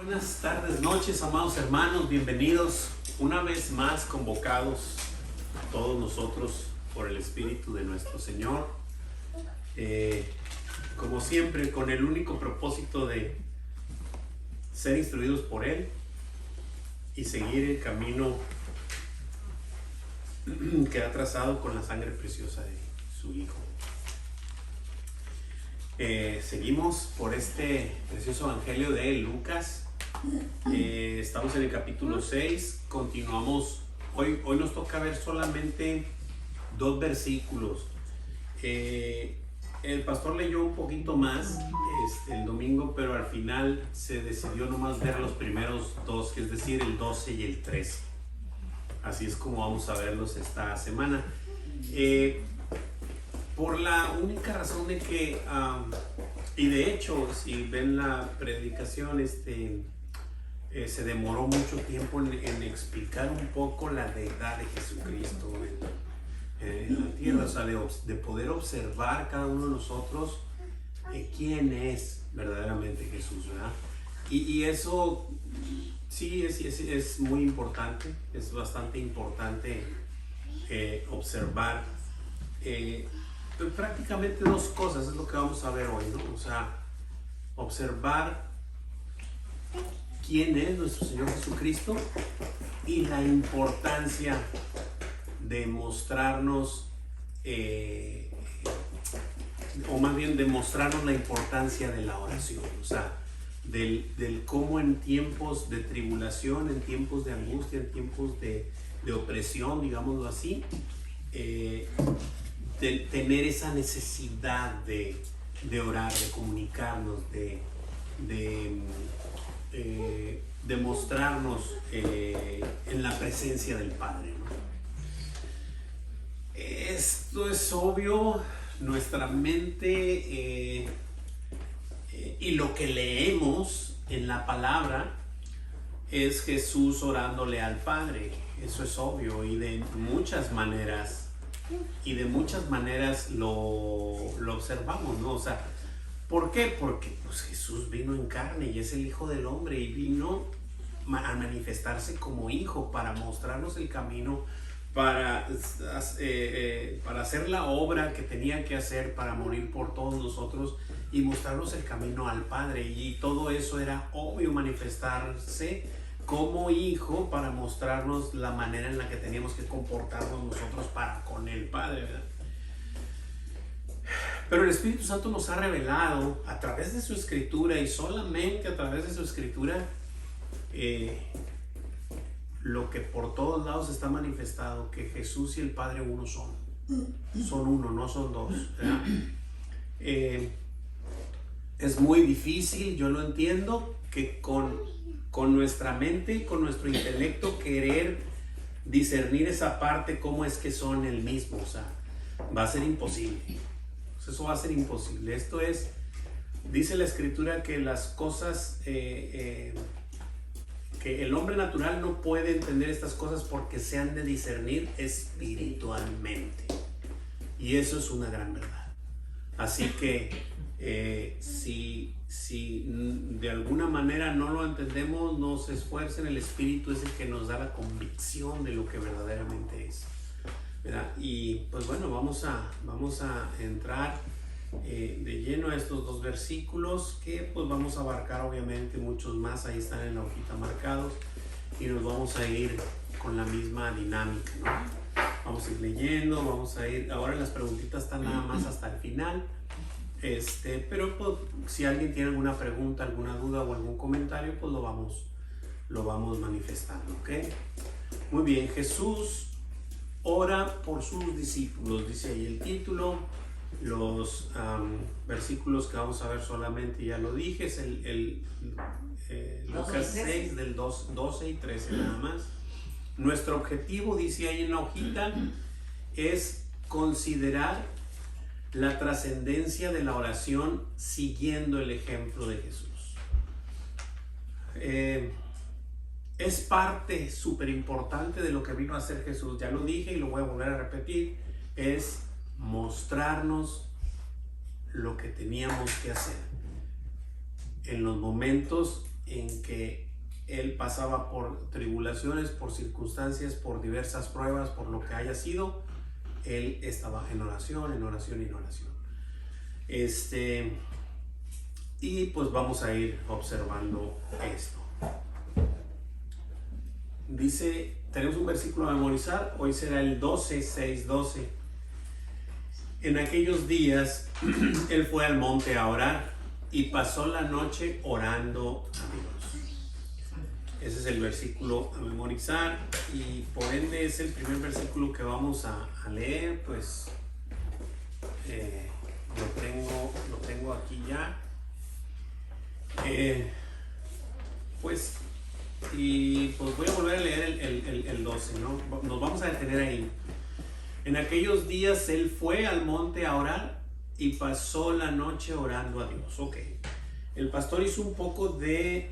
Buenas tardes, noches, amados hermanos, bienvenidos una vez más convocados todos nosotros por el Espíritu de nuestro Señor, como siempre con el único propósito de ser instruidos por Él y seguir el camino que ha trazado con la sangre preciosa de su Hijo. Seguimos por este precioso evangelio de Lucas. Estamos en el capítulo 6. Continuamos. Hoy nos toca ver solamente 2 versículos. El pastor leyó un poquito más el domingo, pero al final se decidió nomás ver los primeros 2, que es decir, el 12 y el 13. Así es como vamos a verlos esta semana. Por la única razón de que, y de hecho, si ven la predicación, se demoró mucho tiempo en explicar un poco la deidad de Jesucristo en la tierra, o sea, de poder observar cada uno de nosotros quién es verdaderamente Jesús, ¿verdad? Y eso sí es muy importante, es bastante importante observar. Prácticamente 2 cosas es lo que vamos a ver hoy, ¿no? O sea, observar quién es nuestro Señor Jesucristo y la importancia de mostrarnos, o más bien demostrarnos la importancia de la oración, o sea, del cómo en tiempos de tribulación, en tiempos de angustia, en tiempos de opresión, digámoslo así, de tener esa necesidad de orar, de comunicarnos, de mostrarnos en la presencia del Padre, ¿no? Esto es obvio, nuestra mente y lo que leemos en la palabra es Jesús orándole al Padre. Eso es obvio y de muchas maneras. Lo observamos, ¿no? O sea, ¿por qué? Porque pues, Jesús vino en carne y es el Hijo del Hombre y vino a manifestarse como Hijo para mostrarnos el camino, para hacer la obra que tenía que hacer, para morir por todos nosotros y mostrarnos el camino al Padre. Y todo eso era obvio, manifestarse como Hijo para mostrarnos la manera en la que teníamos que comportarnos nosotros para con el Padre, ¿verdad? Pero el Espíritu Santo nos ha revelado a través de su Escritura y solamente a través de su Escritura lo que por todos lados está manifestado, que Jesús y el Padre uno son. Son uno, no son 2, ¿verdad? Es muy difícil, yo lo entiendo, que con nuestra mente y con nuestro intelecto querer discernir esa parte, cómo es que son el mismo, o sea, va a ser imposible. Eso va a ser imposible. Esto es, dice la Escritura que las cosas, que el hombre natural no puede entender estas cosas porque se han de discernir espiritualmente. Y eso es una gran verdad. Así que si de alguna manera no lo entendemos, no se esfuercen, el Espíritu es el que nos da la convicción de lo que verdaderamente es, ¿verdad? Y pues bueno, vamos a entrar de lleno a estos 2 versículos que pues vamos a abarcar obviamente muchos más, ahí están en la hojita marcados y nos vamos a ir con la misma dinámica, ¿no? Vamos a ir leyendo, vamos a ir, ahora las preguntitas están nada más hasta el final. Pero pues, si alguien tiene alguna pregunta, alguna duda o algún comentario, pues lo vamos manifestando, ¿ok? Muy bien, Jesús ora por sus discípulos, dice ahí el título. Los versículos que vamos a ver solamente, ya lo dije, es Lucas 6 del 12 y 13 nada más. Nuestro objetivo, dice ahí en la hojita, es considerar la trascendencia de la oración siguiendo el ejemplo de Jesús. Es parte súper importante de lo que vino a hacer Jesús. Ya lo dije y lo voy a volver a repetir. Es mostrarnos lo que teníamos que hacer en los momentos en que él pasaba por tribulaciones, por circunstancias, por diversas pruebas, por lo que haya sido, él estaba en oración, en oración y en oración. Y pues vamos a ir observando esto. Dice, tenemos un versículo a memorizar, hoy será el 12, 6, 12. En aquellos días, él fue al monte a orar y pasó la noche orando a Dios. Ese es el versículo a memorizar y por ende es el primer versículo que vamos a leer. Pues lo tengo aquí ya. Y pues voy a volver a leer el 12, ¿no? Nos vamos a detener ahí. En aquellos días él fue al monte a orar y pasó la noche orando a Dios. Ok. El pastor hizo un poco de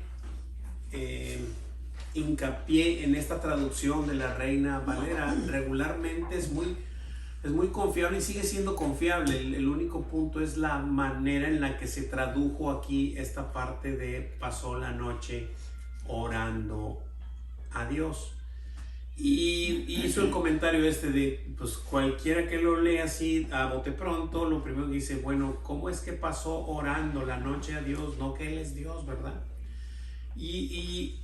hincapié en esta traducción de la Reina Valera. Regularmente es muy confiable y sigue siendo confiable. El único punto es la manera en la que se tradujo aquí esta parte de pasó la noche orando a Dios. Y hizo el comentario de, pues cualquiera que lo lea así a bote pronto, lo primero que dice, bueno, ¿cómo es que pasó orando la noche a Dios? No que Él es Dios, ¿verdad? Y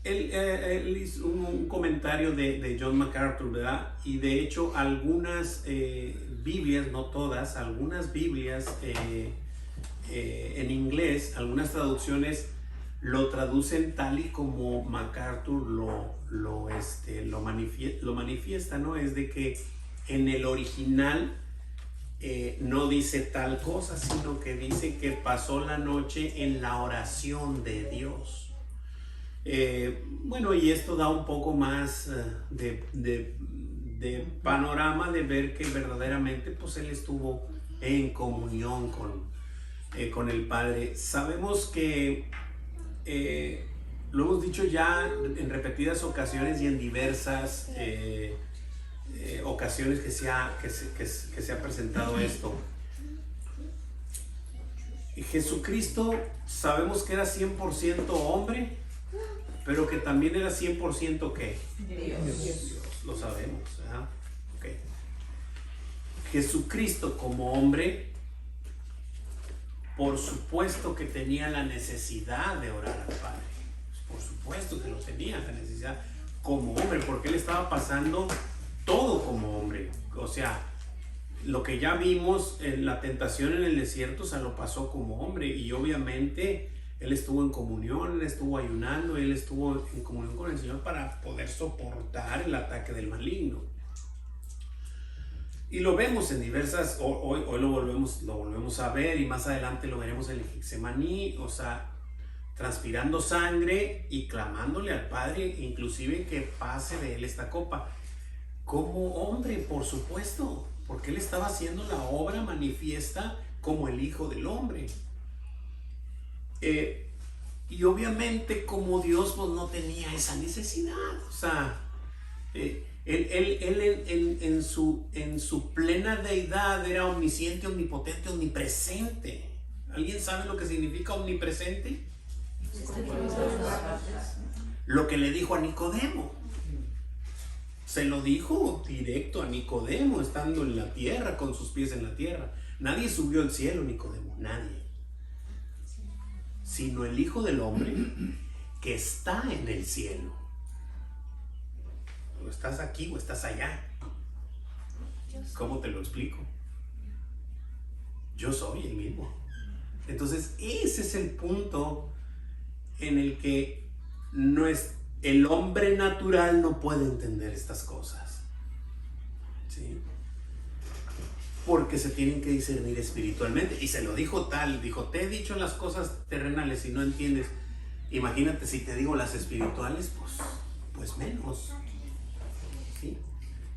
él hizo un comentario de John MacArthur, ¿verdad? Y de hecho algunas Biblias, no todas, algunas Biblias en inglés, algunas traducciones lo traducen tal y como MacArthur lo manifiesta, ¿no? Es de que en el original no dice tal cosa, sino que dice que pasó la noche en la oración de Dios. Bueno, y esto da un poco más de panorama de ver que verdaderamente pues él estuvo en comunión con el Padre. Sabemos que lo hemos dicho ya en repetidas ocasiones y en diversas ocasiones que se ha presentado esto. Jesucristo sabemos que era 100% hombre, pero que también era 100% ¿qué? Dios. Lo sabemos, ¿verdad? Okay. Jesucristo como hombre, por supuesto que tenía la necesidad de orar al Padre. Por supuesto que lo tenía, la necesidad como hombre, porque él estaba pasando todo como hombre. O sea, lo que ya vimos en la tentación en el desierto, o sea, lo pasó como hombre. Y obviamente él estuvo en comunión, él estuvo ayunando, él estuvo en comunión con el Señor para poder soportar el ataque del maligno. Y lo vemos en diversas, hoy lo volvemos a ver y más adelante lo veremos en el Getsemaní, o sea, transpirando sangre y clamándole al Padre, inclusive que pase de él esta copa. Como hombre, por supuesto, porque él estaba haciendo la obra manifiesta como el Hijo del Hombre. Y obviamente como Dios pues no tenía esa necesidad, o sea, él en su plena deidad era omnisciente, omnipotente, omnipresente. ¿Alguien sabe lo que significa omnipresente? Lo que le dijo a Nicodemo. Se lo dijo directo a Nicodemo, estando en la tierra, con sus pies en la tierra. Nadie subió al cielo, Nicodemo, nadie. Sino el Hijo del Hombre que está en el cielo. O estás aquí o estás allá. ¿Cómo te lo explico? Yo soy el mismo. Entonces ese es el punto en el que el hombre natural no puede entender estas cosas, ¿sí? Porque se tienen que discernir espiritualmente. Y se lo dijo dijo, te he dicho las cosas terrenales y no entiendes. Imagínate si te digo las espirituales, pues menos, ¿sí?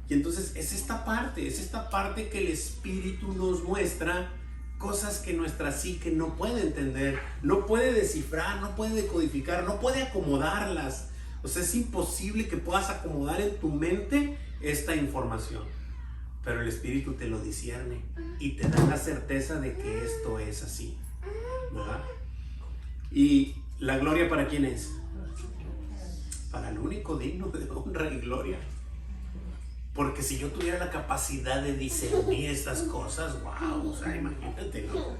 Y entonces es esta parte que el Espíritu nos muestra cosas que nuestra psique no puede entender, no puede descifrar, no puede decodificar, no puede acomodarlas. O sea, es imposible que puedas acomodar en tu mente esta información. Pero el Espíritu te lo discierne y te da la certeza de que esto es así, ¿verdad? Y ¿La gloria para quién es? Para el único digno de honra y gloria. Porque si yo tuviera la capacidad de discernir estas cosas, wow, o sea, imagínate, ¿no?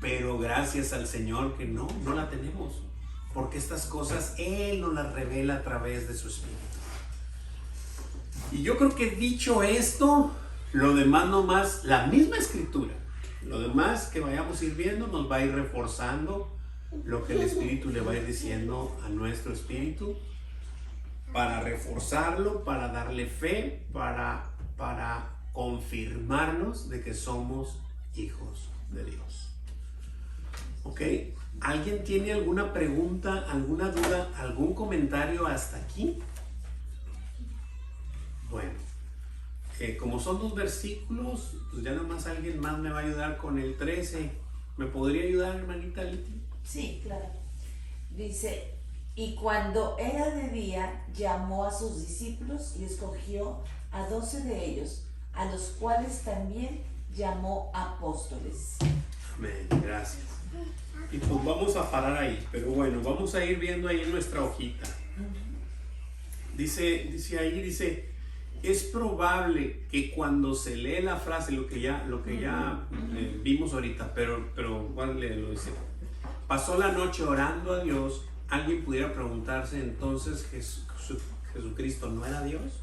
Pero gracias al Señor que no la tenemos. Porque estas cosas Él nos las revela a través de su Espíritu. Y yo creo que dicho esto, lo demás nomás, la misma escritura, lo demás que vayamos a ir viendo nos va a ir reforzando lo que el Espíritu le va a ir diciendo a nuestro espíritu, para reforzarlo, para darle fe, para confirmarnos de que somos hijos de Dios. ¿Ok? ¿Alguien tiene alguna pregunta, alguna duda, algún comentario hasta aquí? Bueno, como son 2 versículos, pues ya nomás alguien más me va a ayudar con el 13. ¿Me podría ayudar, hermanita Liti? Sí, claro. Dice, y cuando era de día, llamó a sus discípulos y escogió a 12 de ellos, a los cuales también llamó apóstoles. Amén, gracias. Y pues vamos a parar ahí, pero bueno, vamos a ir viendo ahí en nuestra hojita. Dice ahí, es probable que cuando se lee la frase, lo que ya vimos ahorita, pero bueno, lo dice, pasó la noche orando a Dios, alguien pudiera preguntarse, entonces Jesucristo no era Dios.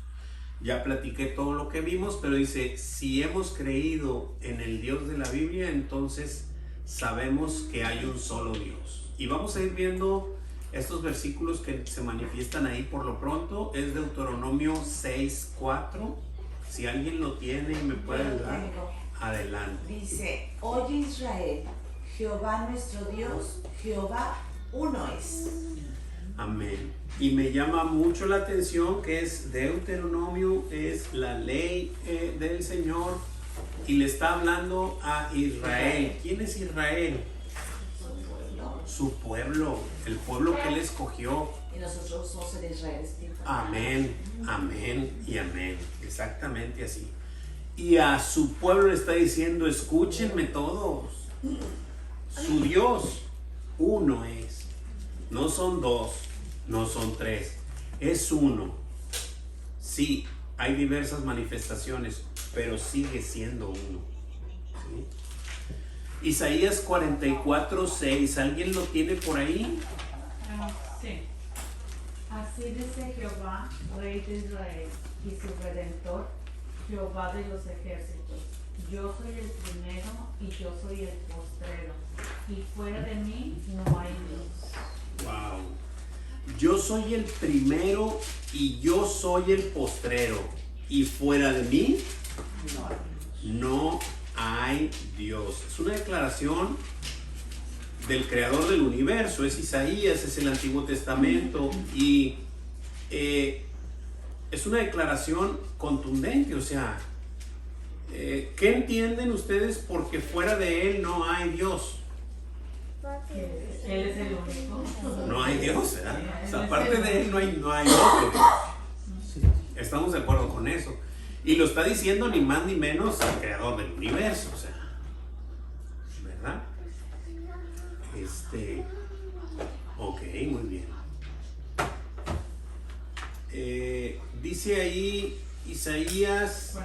Ya platiqué todo lo que vimos, pero dice, si hemos creído en el Dios de la Biblia, entonces sabemos que hay un solo Dios. Y vamos a ir viendo estos versículos que se manifiestan ahí por lo pronto. Es Deuteronomio 6:4. Si alguien lo tiene y me puede ayudar, adelante. Dice, oye Israel, Jehová nuestro Dios, Jehová uno es. Amén. Y me llama mucho la atención que es Deuteronomio, es la ley del Señor, y le está hablando a Israel. ¿Quién es Israel? Su pueblo, el pueblo que Él escogió. Y nosotros somos el Israel espiritual. Amén, amén y amén. Exactamente así. Y a su pueblo le está diciendo, escúchenme todos. Su Dios uno es. No son 2, no son 3. Es uno. Sí, hay diversas manifestaciones, pero sigue siendo uno. ¿Sí? Isaías 44:6. ¿Alguien lo tiene por ahí? Sí. Así dice Jehová, Rey de Israel, y su Redentor, Jehová de los ejércitos. Yo soy el primero y yo soy el postrero, y fuera de mí no hay Dios. Wow. Yo soy el primero y yo soy el postrero, y fuera de mí no hay Dios. Es una declaración del creador del universo, es Isaías, es el Antiguo Testamento, y es una declaración contundente. O sea, ¿qué entienden ustedes porque fuera de Él no hay Dios? Él es el único. No hay Dios, ¿verdad? O sea, aparte de Él no hay otro. Estamos de acuerdo con eso. Y lo está diciendo ni más ni menos al creador del universo, o sea, ¿verdad? Ok, muy bien. Dice ahí Isaías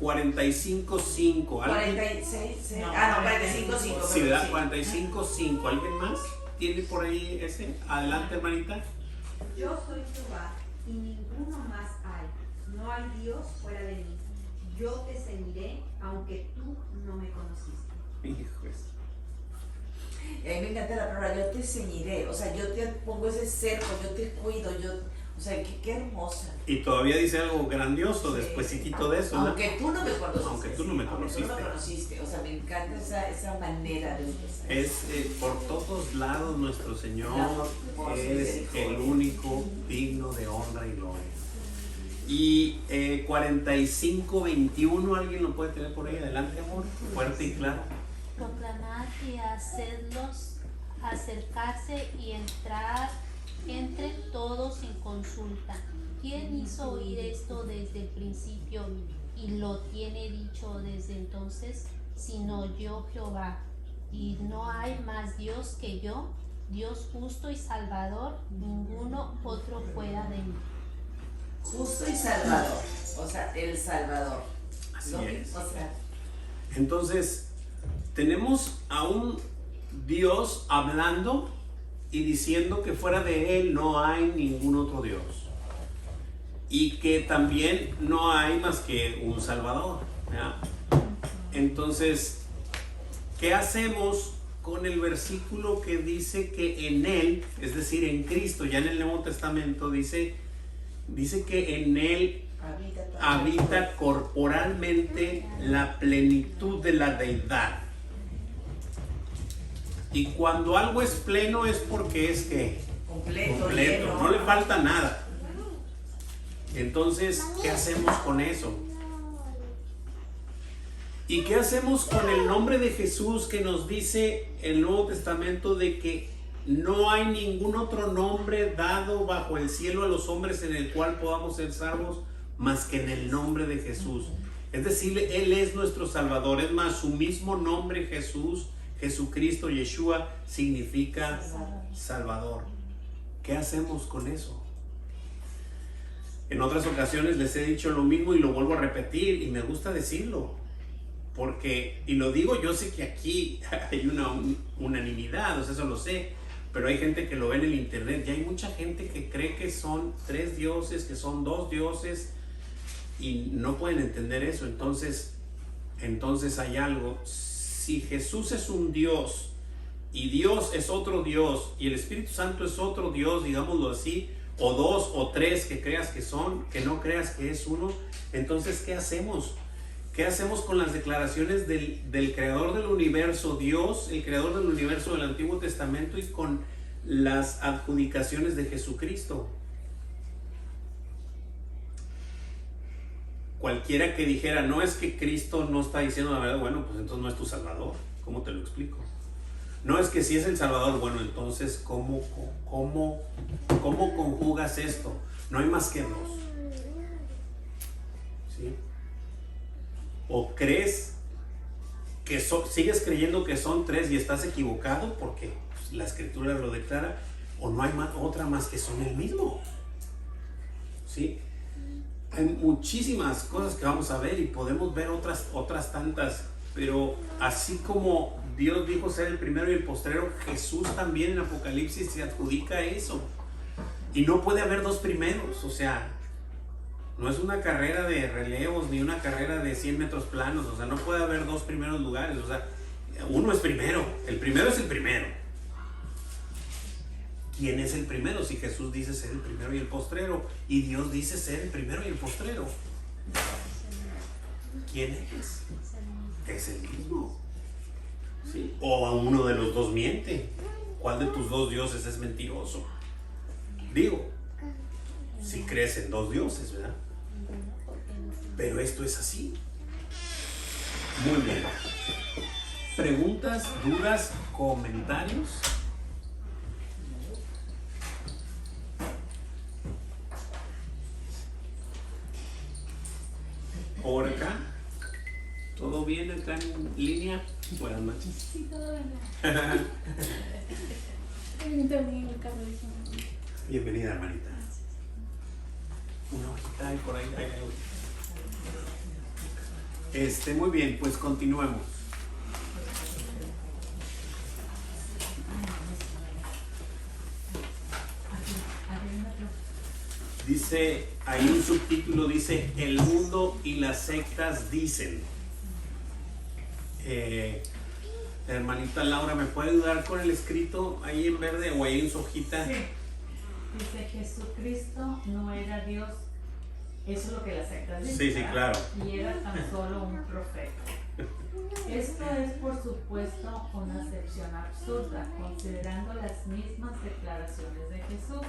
45:5. 46, No, 45:5. Sí, ¿verdad? 45:5. ¿Alguien más tiene por ahí ese? Adelante, hermanita. Yo soy Jehová y ninguno más hay. No hay Dios fuera de mí. Yo te ceñiré aunque tú no me conociste. Hijos. Y a mí me encanta la palabra, yo te ceñiré. O sea, yo te pongo ese cerco, yo te cuido, o sea, qué hermosa. Y todavía dice algo grandioso despuesito de eso, ¿no? Aunque tú no me conociste. Aunque tú no me conociste. Aunque tú no me conociste. O sea, me encanta esa manera de empezar. Es por todos lados nuestro Señor Por su es misericordia. el único digno de honra y gloria. Y 45:21, ¿alguien lo puede tener por ahí? Adelante, amor, fuerte y claro. Proclamad y hacedlos acercarse y entre todos sin consulta. ¿Quién hizo oír esto desde el principio y lo tiene dicho desde entonces? Sino yo, Jehová, y no hay más Dios que yo. Dios justo y salvador, ninguno otro fuera de mí. Justo y salvador, o sea, el Salvador. Así ¿No? es. O sea, Entonces, tenemos a un Dios hablando y diciendo que fuera de Él no hay ningún otro Dios. Y que también no hay más que un Salvador, ¿verdad? Entonces, ¿qué hacemos con el versículo que dice que en Él, es decir, en Cristo, ya en el Nuevo Testamento dice que en Él habita corporalmente la plenitud de la deidad? Y cuando algo es pleno es porque es que completo, completo, lleno. no le falta nada. Entonces, ¿qué hacemos con eso? ¿Y qué hacemos con el nombre de Jesús que nos dice el Nuevo Testamento de que no hay ningún otro nombre dado bajo el cielo a los hombres en el cual podamos ser salvos más que en el nombre de Jesús? Es decir, Él es nuestro Salvador. Es más, su mismo nombre, Jesús, Jesucristo, Yeshua, significa Salvador. ¿Qué hacemos con eso? En otras ocasiones les he dicho lo mismo y lo vuelvo a repetir, y me gusta decirlo, porque, y lo digo, yo sé que aquí hay una unanimidad, o sea, eso lo sé, pero hay gente que lo ve en el internet, y hay mucha gente que cree que son 3 dioses, que son 2 dioses, y no pueden entender eso. Entonces hay algo. Si Jesús es un Dios y Dios es otro Dios y el Espíritu Santo es otro Dios, digámoslo así, o 2 o 3 que creas que son, que no creas que es uno, entonces ¿qué hacemos? ¿Qué hacemos con las declaraciones del creador del universo, Dios, el creador del universo del Antiguo Testamento, y con las adjudicaciones de Jesucristo? Cualquiera que dijera, no, es que Cristo no está diciendo la verdad, bueno, pues entonces no es tu Salvador. ¿Cómo te lo explico? No, es que si es el Salvador, bueno, entonces ¿cómo conjugas esto? No hay más que 2. ¿Sí? ¿O crees que sigues creyendo que son 3 y estás equivocado porque pues, la Escritura lo declara? ¿O no hay otra más que son el mismo? ¿Sí? Hay muchísimas cosas que vamos a ver y podemos ver otras tantas, pero así como Dios dijo ser el primero y el postrero, Jesús también en Apocalipsis se adjudica eso. Y no puede haber 2 primeros, o sea, no es una carrera de relevos ni una carrera de 100 metros planos, o sea, no puede haber 2 primeros lugares, o sea, uno es primero, el primero es el primero. ¿Quién es el primero? Si Jesús dice ser el primero y el postrero, y Dios dice ser el primero y el postrero, ¿quién es? Es el mismo. ¿Sí? O a uno de los 2 miente. ¿Cuál de tus 2 dioses es mentiroso? Digo, si crees en 2 dioses, ¿verdad? Pero esto es así. Muy bien. ¿Preguntas, dudas, comentarios? ¿Por acá? ¿Todo bien acá en línea? Buenas noches. Sí, todo bien. Bienvenida, hermanita. Una hojita ahí por ahí. Muy bien, pues continuemos. Dice, hay un subtítulo, dice, el mundo y las sectas dicen. La hermanita Laura, ¿me puede ayudar con el escrito ahí en verde o ahí en su hojita? Sí. Dice Jesucristo no era Dios. Eso es lo que las sectas dicen. Sí, sí, ¿verdad? claro. Y era tan solo un profeta. Esto es, por supuesto, una acepción absurda, considerando las mismas declaraciones de Jesús.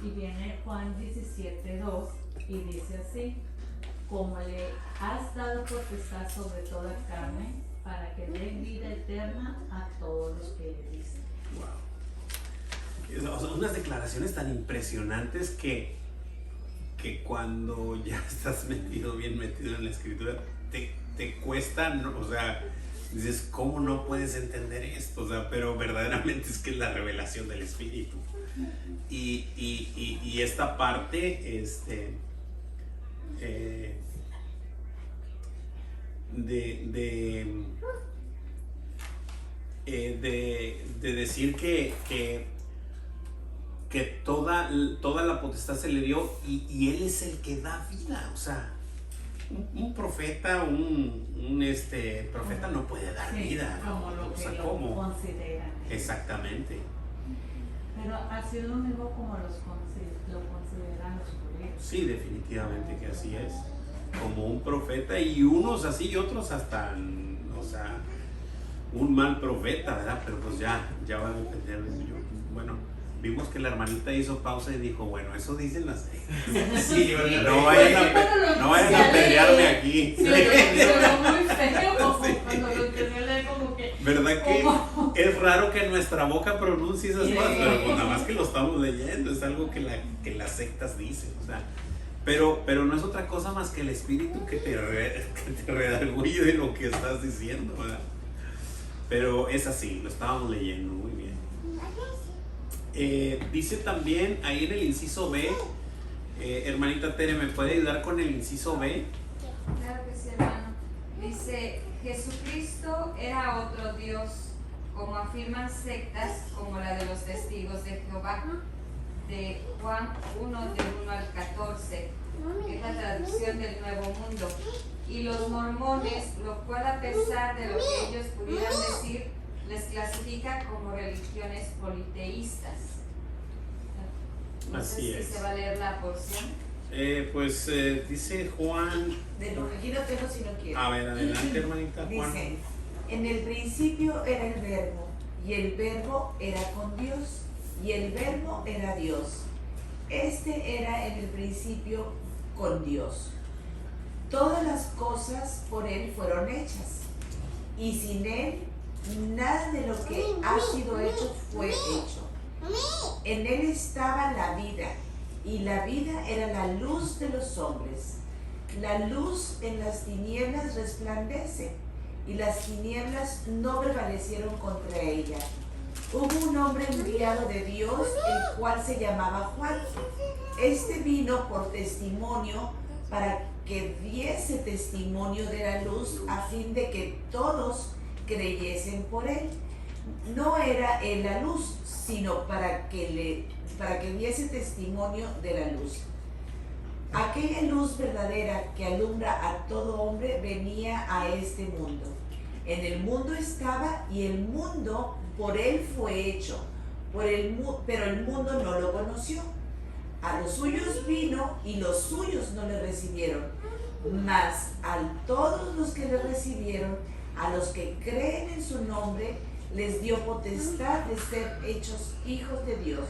Y viene Juan 17:2 y dice así: como le has dado potestad sobre toda carne, para que dé vida eterna a todos los que le dicen. Wow. O sea, unas declaraciones tan impresionantes que cuando ya estás bien metido en la escritura, te cuesta, o sea, Dices, ¿cómo no puedes entender esto? O sea, pero verdaderamente es que es la revelación del Espíritu. Y esta parte, de decir que toda la potestad se le dio y Él es el que da vida. O sea, un profeta, un profeta no puede dar Sí, vida, ¿no? como lo O que sea, lo ¿cómo? consideran. Exactamente. Pero así lo mismo como lo consideran los judíos. Sí, definitivamente que así es. Como un profeta, y unos así y otros hasta, o sea, un mal profeta, ¿verdad? Pero pues ya va a depender de ello. Bueno, vimos que la hermanita hizo pausa y dijo, bueno, eso dicen las Sí, no vayan a pelearme aquí. Sí, pero muy feo. Cuando lo empecé a leer como que... ¿Verdad que ¿cómo? es raro que nuestra boca pronuncie esas Sí. cosas? Pero pues nada más que lo estamos leyendo, es algo que las sectas dicen, o sea, pero no es otra cosa más que el espíritu que te redarguye de lo que estás diciendo, ¿verdad? Pero es así, lo estábamos leyendo muy bien. Dice también ahí en el inciso B, hermanita Tere, ¿me puede ayudar con el inciso B? Claro que sí, hermano. Dice, Jesucristo era otro Dios, como afirman sectas como la de los testigos de Jehová, de Juan 1, de 1 al 14, que es la traducción del Nuevo Mundo, y los mormones, lo cual a pesar de lo que ellos pudieran decir, les clasifica como religiones politeístas. No Así sé es. si se va a leer la porción. Dice Juan, Aquí no tengo si no quiero. a ver, adelante hermanita Juan. Dice, en el principio era el verbo, y el verbo era con Dios, y el verbo era Dios. Este era en el principio con Dios. Todas las cosas por Él fueron hechas, y sin Él nada de lo que ha sido hecho fue hecho. En Él estaba la vida, y la vida era la luz de los hombres. La luz en las tinieblas resplandece, y las tinieblas no prevalecieron contra ella. Hubo un hombre enviado de Dios, el cual se llamaba Juan. Este vino por testimonio para que diese testimonio de la luz, a fin de que todos creyesen por él. No era él la luz, sino para que diese testimonio de la luz. Aquella luz verdadera que alumbra a todo hombre venía a este mundo. En el mundo estaba, y el mundo por él fue hecho, pero el mundo no lo conoció. A los suyos vino, y los suyos no le recibieron. Mas a todos los que le recibieron, a los que creen en su nombre, les dio potestad de ser hechos hijos de Dios,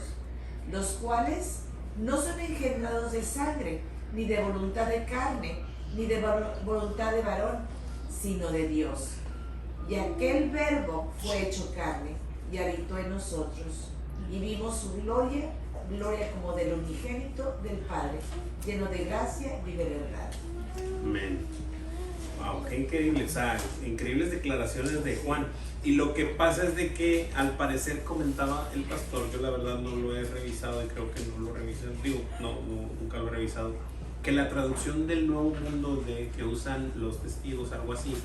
los cuales no son engendrados de sangre, ni de voluntad de carne, ni de voluntad de varón, sino de Dios. Y aquel verbo fue hecho carne, y habitó en nosotros, y vimos su gloria como del unigénito del Padre, lleno de gracia y de verdad. Amén. Wow, qué increíble, o sea, increíbles declaraciones de Juan. Y lo que pasa es de que al parecer comentaba el pastor, yo la verdad no lo he revisado y creo que no lo revisé, nunca lo he revisado, que la traducción del Nuevo Mundo de que usan los testigos, algo así,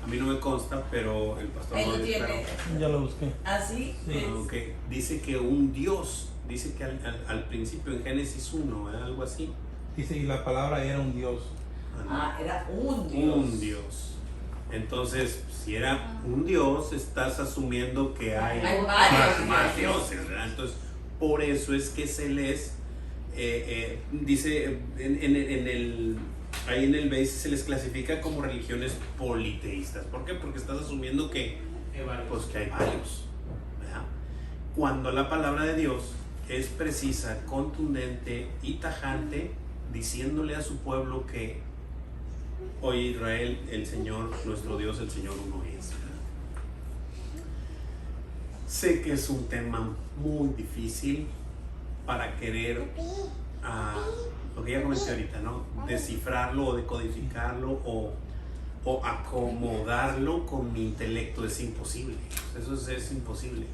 a mí no me consta, pero el pastor Ahí no lo dice, tiene. Ya lo busqué. Así Sí. okay. Dice que un Dios, dice que al principio en Génesis 1, algo así. Dice, y la palabra era un Dios. era un Dios. Un Dios. Entonces, si era un Dios, estás asumiendo que hay varios más dioses. dioses, ¿verdad? Entonces, por eso es que se les dice ahí en el base se les clasifica como religiones politeístas. ¿Por qué? Porque estás asumiendo que hay varios, ¿verdad? Cuando la palabra de Dios es precisa, contundente y tajante, diciéndole a su pueblo que oye Israel, el Señor, nuestro Dios, el Señor uno es. Sé que es un tema muy difícil para querer, lo que ya comenté ahorita, ¿no? Descifrarlo o decodificarlo o o acomodarlo con mi intelecto, es imposible. Eso es imposible.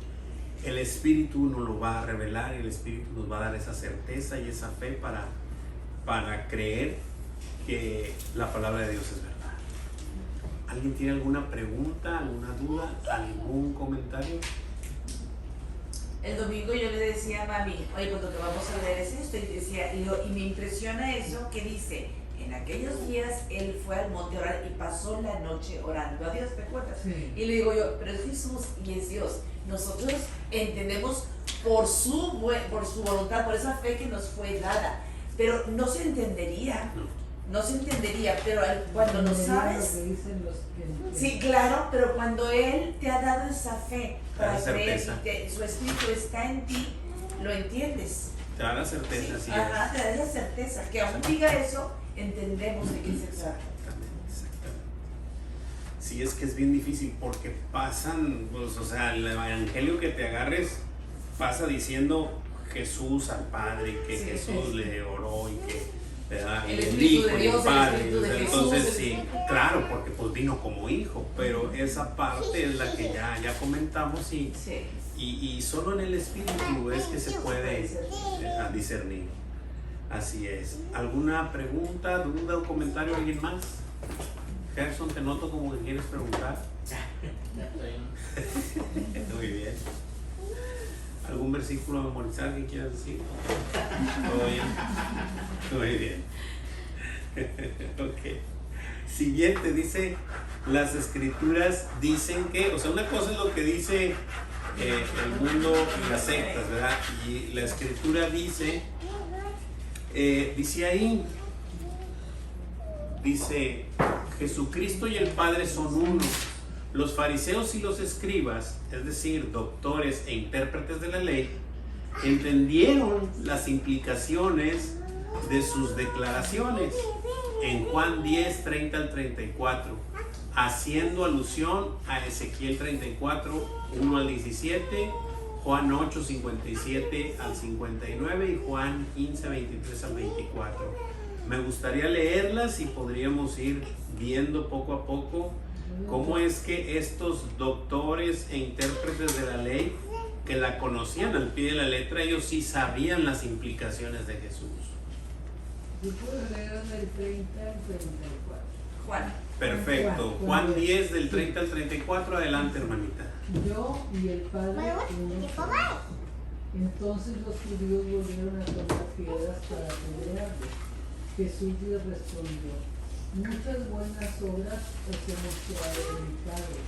El Espíritu nos lo va a revelar y el Espíritu nos va a dar esa certeza y esa fe para creer que la palabra de Dios es verdad. ¿Alguien tiene alguna pregunta, alguna duda, algún comentario? El domingo yo le decía a mami, oye, pues lo que vamos a leer es esto, y decía, y me impresiona eso que dice, en aquellos días él fue al monte a orar y pasó la noche orando a Dios, ¿te acuerdas? Sí. Y le digo yo, pero es Jesús y es Dios. Nosotros entendemos por su voluntad, por esa fe que nos fue dada, pero no se entendería, pero cuando lo sabes, Lo que dicen los que sí, claro, pero cuando Él te ha dado esa fe para La creer certeza. y su Espíritu está en ti, lo entiendes. Te da la certeza, Sí, sí. ajá, te da la certeza, que aún diga eso, entendemos de qué se trata. Exactamente. Sí, es que es bien difícil porque pasan, pues, o sea, el evangelio que te agarres pasa diciendo Jesús al Padre, que Sí, Jesús sí. le oró y que ¿verdad? El El Espíritu Hijo de y Dios, el el Padre. Espíritu de Jesús, Entonces, el sí, Espíritu. claro, porque pues vino como hijo, pero esa parte es la que ya comentamos Sí. y solo en el Espíritu es que se puede discernir. Así es. ¿Alguna pregunta, duda o comentario? ¿Alguien más? Gerson, te noto como que quieres preguntar. Muy bien. ¿Algún versículo a memorizar que quieras decir? ¿Todo bien? Muy bien. Ok. Siguiente, dice, las escrituras dicen que, o sea, una cosa es lo que dice el mundo y las sectas, ¿verdad? Y la escritura dice dice, Jesucristo y el Padre son uno. Los fariseos y los escribas, es decir, doctores e intérpretes de la ley, entendieron las implicaciones de sus declaraciones en Juan 10, 30 al 34, haciendo alusión a Ezequiel 34, 1 al 17, Juan 8, 57 al 59 y Juan 15, 23 al 24. Me gustaría leerlas y podríamos ir viendo poco a poco cómo es que estos doctores e intérpretes de la ley que la conocían al pie de la letra, ellos sí sabían las implicaciones de Jesús. Yo puedo leer del 30 al 34. Juan. Perfecto. Juan 10 del 30 al 34, adelante hermanita. Yo y el Padre uno somos. Entonces los judíos volvieron a tomar piedras para apedrearle. Jesús les respondió: muchas buenas obras os he mostrado de mi Padre.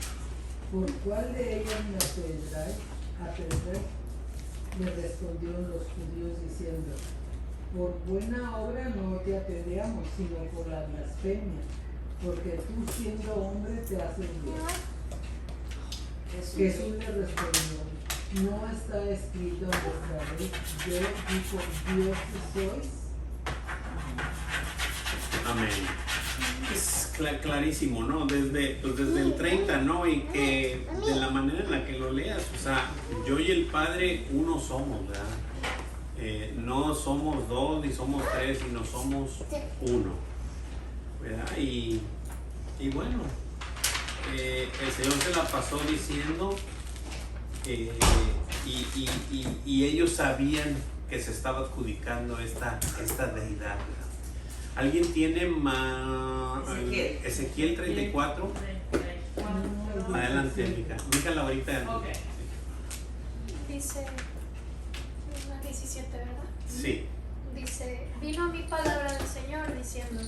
¿Por cuál de ellas me apedreáis? Le respondieron los judíos diciendo: por buena obra no te apedreamos, sino por la blasfemia, porque tú siendo hombre te haces Dios. Jesús le respondió: no está escrito en vuestra ley, yo digo Dios sois. Amén. Es clarísimo, ¿no? Desde el 30, ¿no? Y que de la manera en la que lo leas, o sea, yo y el Padre uno somos, ¿verdad? No somos dos ni somos tres, sino somos uno, ¿verdad? Y bueno, el Señor se la pasó diciendo y ellos sabían que se estaba adjudicando esta deidad, ¿verdad? ¿Alguien tiene Ezequiel 34? Adelante, Mica Laurita. Ok. Dice 17, ¿verdad? Sí. Dice, vino a mí palabra del Señor diciendo,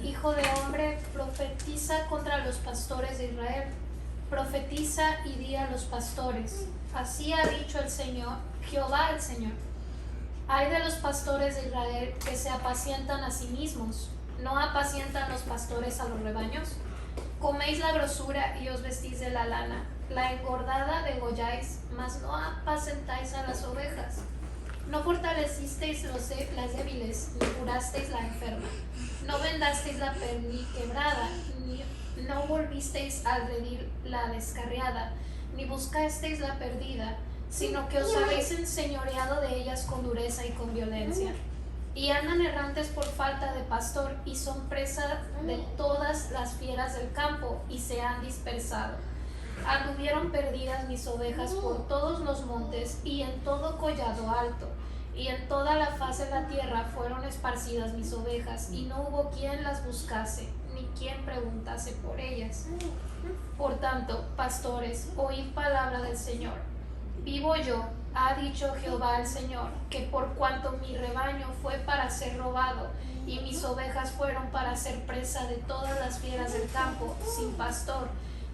hijo de hombre, profetiza contra los pastores de Israel. Profetiza y di a los pastores. Así ha dicho el Señor, Jehová el Señor. Hay de los pastores de Israel que se apacientan a sí mismos. ¿No apacientan los pastores a los rebaños? Coméis la grosura y os vestís de la lana. La engordada degolláis, mas no apacentáis a las ovejas. No fortalecisteis las débiles, ni curasteis la enferma. No vendasteis la quebrada, no volvisteis a redil la descarriada, ni buscasteis la perdida, sino que os habéis enseñoreado de ellas con dureza y con violencia. y andan errantes por falta de pastor, y son presa de todas las fieras del campo, y se han dispersado. Anduvieron perdidas mis ovejas por todos los montes y en todo collado alto, y en toda la faz de la tierra fueron esparcidas mis ovejas, y no hubo quien las buscase, ni quien preguntase por ellas. Por tanto, pastores, oíd palabra del Señor. Vivo yo, ha dicho Jehová el Señor, que por cuanto mi rebaño fue para ser robado, y mis ovejas fueron para ser presa de todas las fieras del campo, sin pastor,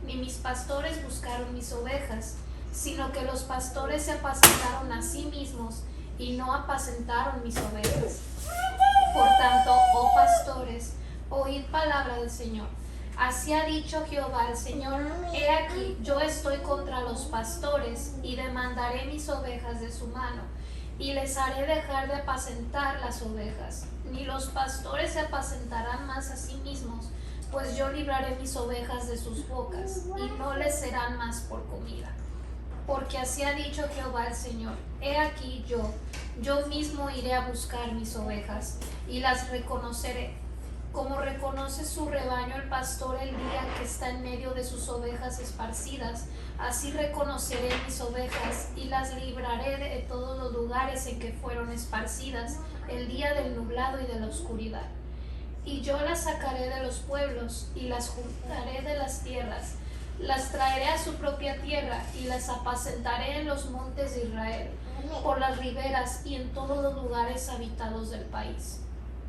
ni mis pastores buscaron mis ovejas, sino que los pastores se apacentaron a sí mismos, y no apacentaron mis ovejas. Por tanto, oh pastores, oíd palabra del Señor. Así ha dicho Jehová el Señor: he aquí, yo estoy contra los pastores, y demandaré mis ovejas de su mano, y les haré dejar de apacentar las ovejas. Ni los pastores se apacentarán más a sí mismos, pues yo libraré mis ovejas de sus bocas, y no les serán más por comida. Porque así ha dicho Jehová el Señor: he aquí yo mismo iré a buscar mis ovejas, y las reconoceré, como reconoce su rebaño el pastor el día que está en medio de sus ovejas esparcidas. Así reconoceré mis ovejas, y las libraré de todos los lugares en que fueron esparcidas, el día del nublado y de la oscuridad. Y yo las sacaré de los pueblos, y las juntaré de las tierras, las traeré a su propia tierra, y las apacentaré en los montes de Israel, por las riberas y en todos los lugares habitados del país.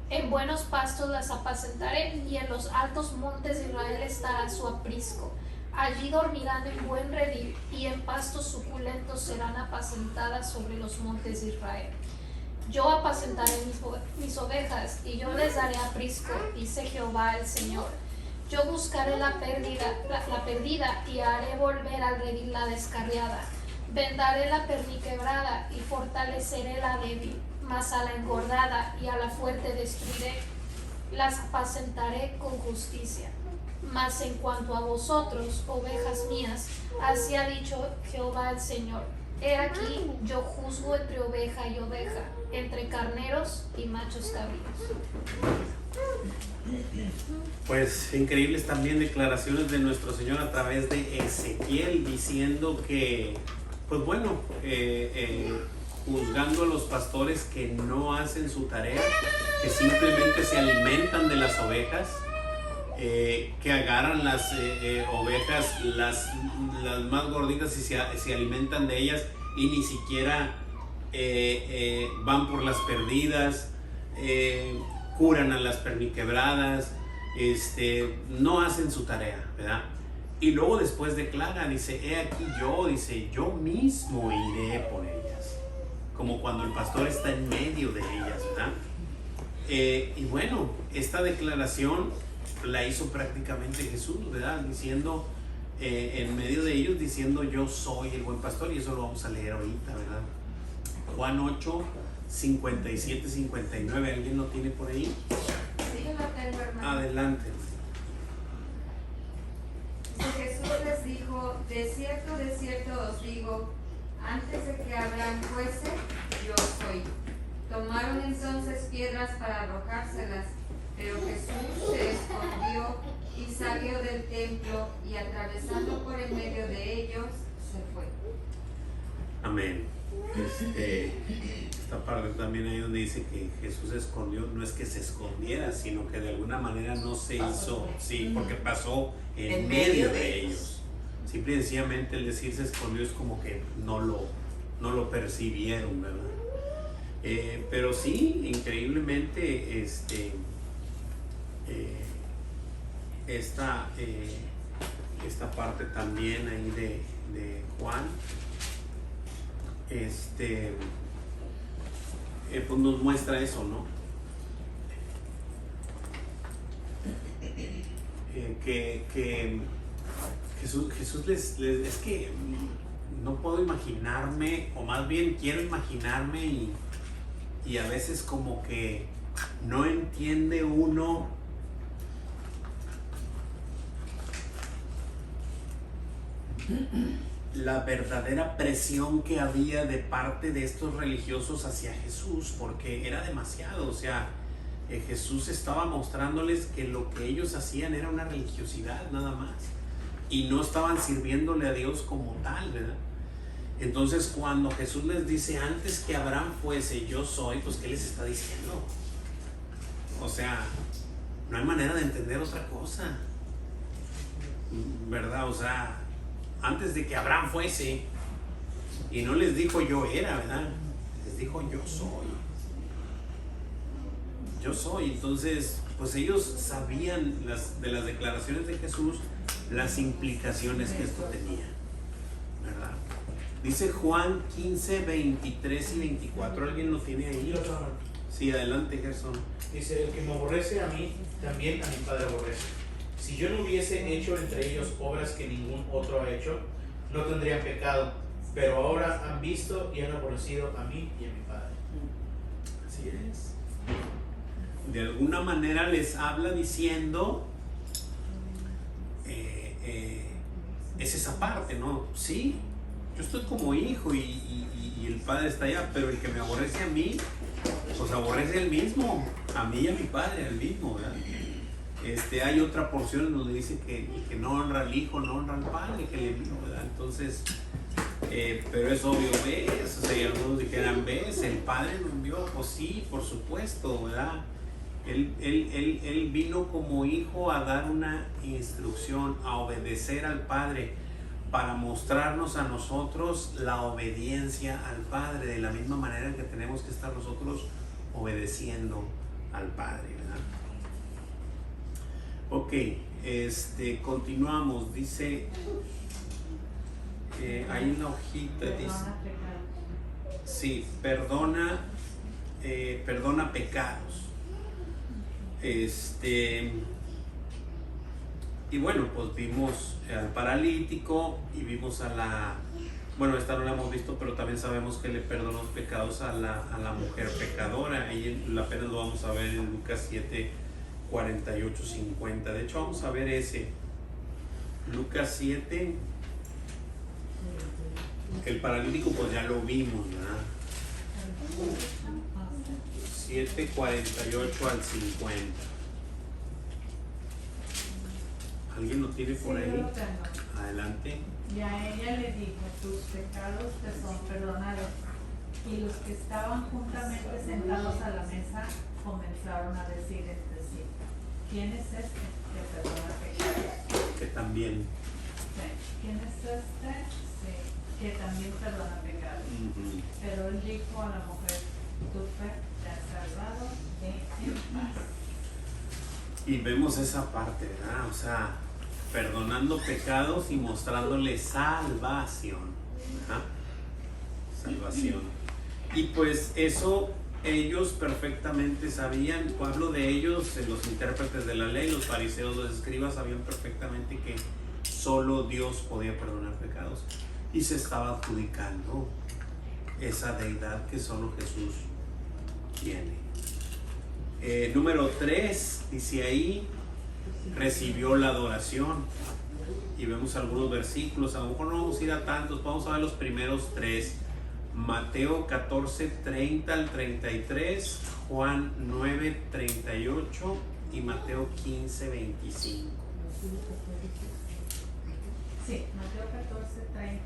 En buenos pastos las apacentaré, y en los altos montes de Israel estará su aprisco. Allí dormirán en buen redil, y en pastos suculentos serán apacentadas sobre los montes de Israel. Yo apacentaré mis ovejas, y yo les daré aprisco, dice Jehová el Señor. Yo buscaré la perdida, y haré volver al redil la descarriada. Vendaré la perniquebrada, y fortaleceré la débil, mas a la engordada y a la fuerte destruiré. Las apacentaré con justicia. Mas en cuanto a vosotros, ovejas mías, así ha dicho Jehová el Señor: he aquí, yo juzgo entre oveja y oveja, entre carneros y machos cabríos. Pues increíbles también declaraciones de nuestro Señor a través de Ezequiel, diciendo que, pues bueno, juzgando a los pastores que no hacen su tarea, que simplemente se alimentan de las ovejas, que agarran las ovejas, las más gorditas, y se alimentan de ellas, y ni siquiera van por las perdidas, curan a las perniquebradas, no hacen su tarea, ¿verdad? Y luego después declara, dice: he aquí yo mismo iré por ellas, como cuando el pastor está en medio de ellas, ¿verdad? Y bueno, esta declaración la hizo prácticamente Jesús, ¿verdad? Diciendo, en medio de ellos, diciendo: yo soy el buen pastor, y eso lo vamos a leer ahorita, ¿verdad? Juan 8, 57, 59, ¿alguien lo tiene por ahí? Sí, yo lo tengo, hermano. Adelante. Jesús les dijo: de cierto os digo, antes de que Abraham fuese, yo soy. Tomaron entonces piedras para arrojárselas, pero Jesús se escondió y salió del templo, y atravesando por el medio de ellos, se fue. Amén. Esta parte también ahí donde dice que Jesús se escondió, no es que se escondiera, sino que de alguna manera no se hizo, sí, porque pasó en medio de ellos. Simple y sencillamente el decir se escondió es como que no lo percibieron, ¿verdad? Pero sí, increíblemente, esta parte también ahí de Juan, pues nos muestra eso, ¿no? Que Jesús les es que no puedo imaginarme, o más bien quiero imaginarme, y a veces como que no entiende uno la verdadera presión que había de parte de estos religiosos hacia Jesús, porque era demasiado. O sea, Jesús estaba mostrándoles que lo que ellos hacían era una religiosidad nada más, y no estaban sirviéndole a Dios como tal, ¿verdad? Entonces, cuando Jesús les dice, antes que Abraham fuese, yo soy, pues ¿qué les está diciendo? O sea, no hay manera de entender otra cosa, ¿verdad? O sea, antes de que Abraham fuese, y no les dijo yo era, ¿verdad? Les dijo yo soy. Yo soy. Entonces, pues ellos sabían de las declaraciones de Jesús, las implicaciones que esto tenía, ¿verdad? Dice Juan 15, 23 y 24. ¿Alguien lo tiene ahí? Sí, adelante, Gerson. Dice, el que me aborrece a mí, también a mi Padre aborrece. Si yo no hubiese hecho entre ellos obras que ningún otro ha hecho, no tendrían pecado, pero ahora han visto y han aborrecido a mí y a mi Padre. Así es. De alguna manera les habla diciendo, es esa parte, ¿no? Sí, yo estoy como hijo y el Padre está allá, pero el que me aborrece a mí, pues aborrece el mismo, a mí y a mi Padre, el mismo, ¿verdad? Hay otra porción donde dice que no honra al Hijo, no honra al Padre, que le envió, ¿verdad? Entonces, pero es obvio, ¿ves? O sea, y algunos dijeran, ¿ves? El Padre lo envió, pues sí, por supuesto, ¿verdad? Él vino como hijo a dar una instrucción, a obedecer al Padre, para mostrarnos a nosotros la obediencia al Padre, de la misma manera que tenemos que estar nosotros obedeciendo al Padre, ¿verdad? Ok, continuamos. Dice, ahí en la hojita dice, sí, perdona pecados. Y bueno, pues vimos al paralítico y vimos bueno, esta no la hemos visto, pero también sabemos que le perdonó los pecados a la mujer pecadora. Ahí apenas lo vamos a ver en Lucas 7, 48, 50. De hecho, vamos a ver ese. Lucas 7. El paralítico, pues ya lo vimos, ¿verdad? 7, 48 al 50. ¿Alguien lo tiene por Sí, ahí? yo lo tengo. Adelante. Y a ella le dijo, tus pecados te son perdonados. Y los que estaban juntamente sentados a la mesa comenzaron a decir entre sí, ¿quién es este que perdona pecados? Que también. Sí. ¿Quién es este? Sí, que también perdona pecados. Pero él dijo a la mujer, tu fe te ha salvado, ve en paz. Y vemos esa parte, ¿verdad? O sea, perdonando pecados y mostrándole salvación. ¿Verdad? Salvación. Y pues eso ellos perfectamente sabían. Hablo de ellos, los intérpretes de la ley, los fariseos, los escribas, sabían perfectamente que solo Dios podía perdonar pecados. Y se estaba adjudicando esa deidad que solo Jesús tiene. Número 3, dice ahí, recibió la adoración. Y vemos algunos versículos, a lo mejor no vamos a ir a tantos, vamos a ver los primeros 3. Mateo 14, 30 al 33, Juan 9, 38 y Mateo 15, 25. Sí, Mateo 14, 30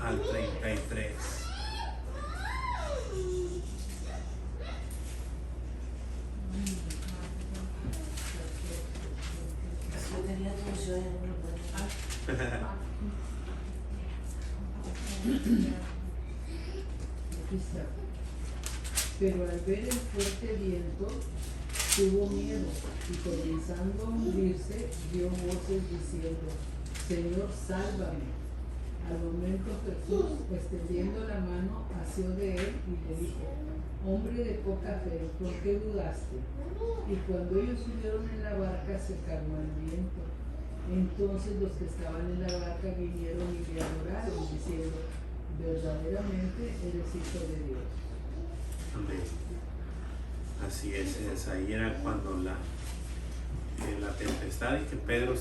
Al 33. Yo tenía traducción y no me lo puedo. Aquí está. Pero al ver el fuerte viento, tuvo miedo y comenzando a hundirse, dio voces diciendo, Señor, sálvame. Al momento Jesús, extendiendo la mano, asió de él y le dijo, hombre de poca fe, ¿por qué dudaste? Y cuando ellos subieron en la barca, se calmó el viento. Entonces los que estaban en la barca vinieron y le adoraron, diciendo, verdaderamente eres hijo de Dios. Amén. Así es, ahí era cuando la tempestad y que Pedro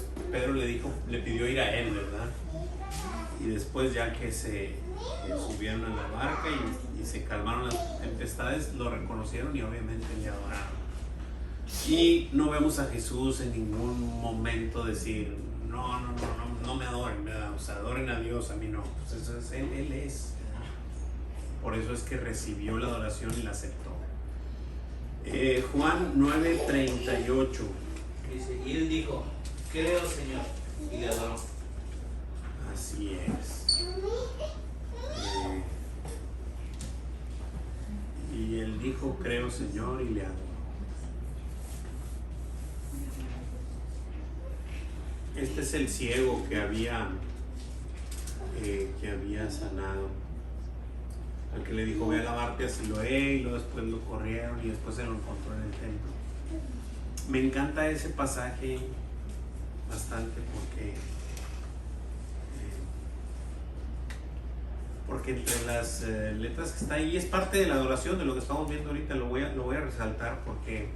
le pidió ir a él, ¿verdad? Y después, ya que subieron a la barca y se calmaron las tempestades, lo reconocieron y obviamente le adoraron. Y no vemos a Jesús en ningún momento decir, no me adoren, ¿verdad? O sea, adoren a Dios, a mí no. Pues eso es, él es. Por eso es que recibió la adoración y la aceptó. Juan 9:38. Dice, y él dijo, creo, Señor, y le adoró. Así es. Y él dijo, creo, Señor, y le adoró. Este es el ciego que había sanado. Al que le dijo, ve a lavarte a Siloé, y luego después lo corrieron y después se lo encontró en el templo. Me encanta ese pasaje bastante porque entre las letras que está ahí es parte de la adoración de lo que estamos viendo ahorita. Lo voy a resaltar porque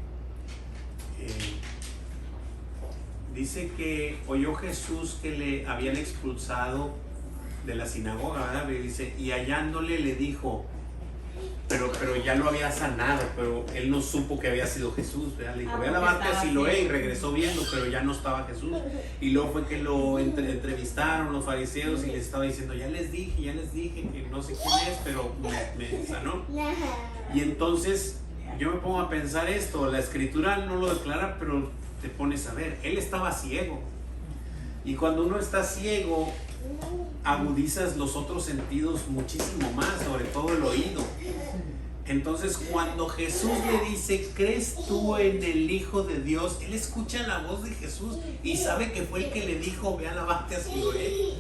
dice que oyó Jesús que le habían expulsado de la sinagoga, ¿verdad? Y dice, y hallándole le dijo, pero ya lo había sanado, pero él no supo que había sido Jesús, ¿verdad? Le dijo, ve a lavarte a Siloé, y regresó viendo, pero ya no estaba Jesús. Y luego fue que lo entrevistaron los fariseos y les estaba diciendo, ya les dije que no sé quién es, pero me sanó. Y entonces yo me pongo a pensar esto, la escritura no lo declara, pero te pones a ver, él estaba ciego. Y cuando uno está ciego, agudizas los otros sentidos muchísimo más, sobre todo el oído. Entonces, cuando Jesús le dice, ¿crees tú en el Hijo de Dios? Él escucha la voz de Jesús y sabe que fue el que le dijo, ve a lavarte a Siloé.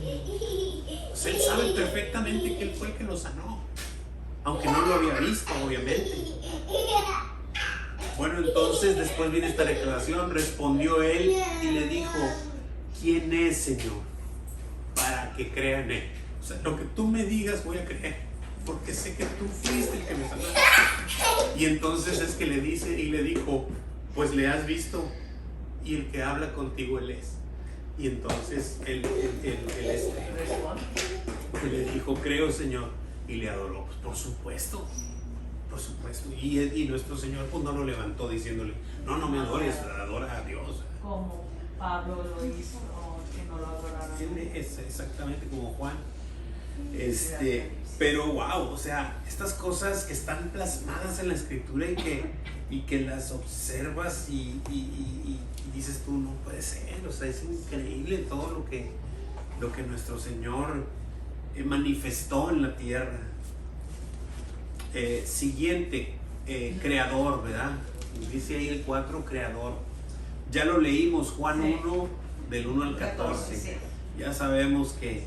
Pues él sabe perfectamente que él fue el que lo sanó, aunque no lo había visto, obviamente. Bueno, entonces después viene esta declaración, respondió él y le dijo, ¿quién es, Señor, para que crea en él? O sea, lo que tú me digas voy a creer, porque sé que tú fuiste el que me sanaste. Y entonces es que le dice y le dijo, pues le has visto y el que habla contigo él es. Y entonces él le dijo, creo, Señor, y le adoró. Pues por supuesto. Y nuestro Señor pues no lo levantó diciéndole, no me adores, adora a Dios. Como Pablo lo hizo, que no lo adoraron. Es exactamente como Juan. Pero wow, o sea, estas cosas que están plasmadas en la escritura y que las observas y dices tú, no puede ser, o sea, es increíble todo lo que nuestro Señor manifestó en la tierra. Siguiente, creador, ¿verdad? Dice ahí el 4, creador. Ya lo leímos, Juan 1, del 1 al 14. Sí. Ya sabemos que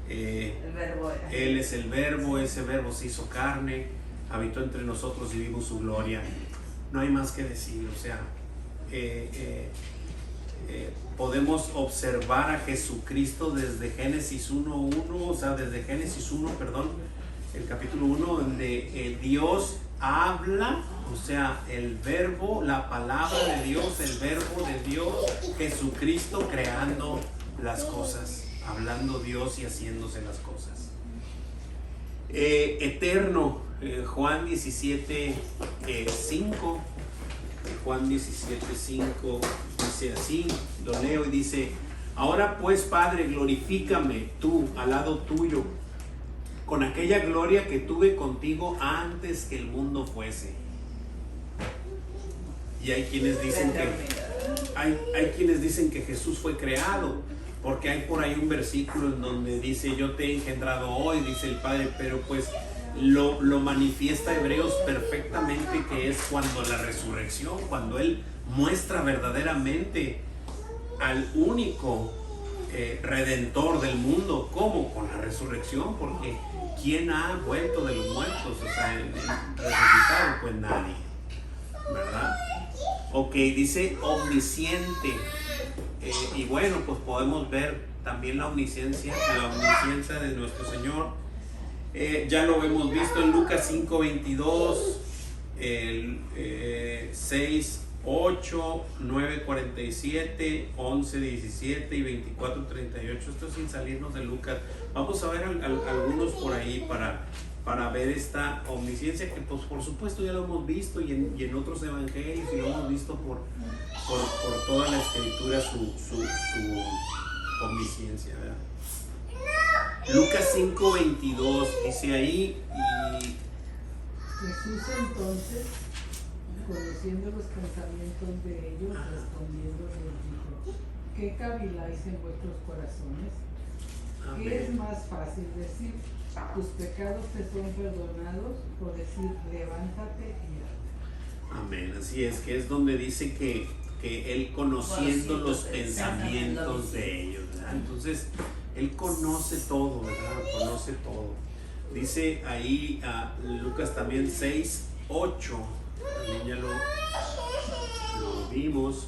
El verbo era. Él es el verbo, ese verbo se hizo carne, habitó entre nosotros y vimos su gloria. No hay más que decir, o sea, podemos observar a Jesucristo desde Génesis 1:1, o sea, desde Génesis 1, el capítulo 1, donde Dios habla, o sea, el verbo, la palabra de Dios, el verbo de Dios, Jesucristo creando las cosas, hablando Dios y haciéndose las cosas. Eterno, Juan 17:5. Juan 17:5 dice así, lo leo y dice, ahora pues, Padre, glorifícame tú al lado tuyo, con aquella gloria que tuve contigo antes que el mundo fuese. Y hay quienes dicen que Jesús fue creado, porque hay por ahí un versículo en donde dice, yo te he engendrado hoy, dice el Padre, pero pues lo manifiesta Hebreos perfectamente, que es cuando la resurrección, cuando Él muestra verdaderamente al único redentor del mundo. ¿Cómo? Con la resurrección, porque ¿quién ha vuelto de los muertos? O sea, resucitado, pues nadie, ¿verdad? Ok, dice omnisciente, y bueno, pues podemos ver también la omnisciencia de nuestro Señor. Ya lo hemos visto en Lucas 5:22, 6:11 8, 9, 47, 11, 17 y 24, 38. Esto sin salirnos de Lucas. Vamos a ver algunos por ahí para ver esta omnisciencia que pues por supuesto ya lo hemos visto y en otros evangelios y lo hemos visto por toda la escritura su omnisciencia, ¿verdad? Lucas 5, 22 dice ahí y Jesús entonces, conociendo los pensamientos de ellos, respondiendo les dijo: ¿qué caviláis en vuestros corazones? ¿Qué es más fácil decir: tus pecados te son perdonados, o decir: levántate y anda? amén, así es, que es donde dice que él conociendo los pensamientos de ellos, ¿verdad? Entonces él conoce todo, ¿verdad? Conoce todo. Dice ahí Lucas también 6, 8, también ya lo vimos,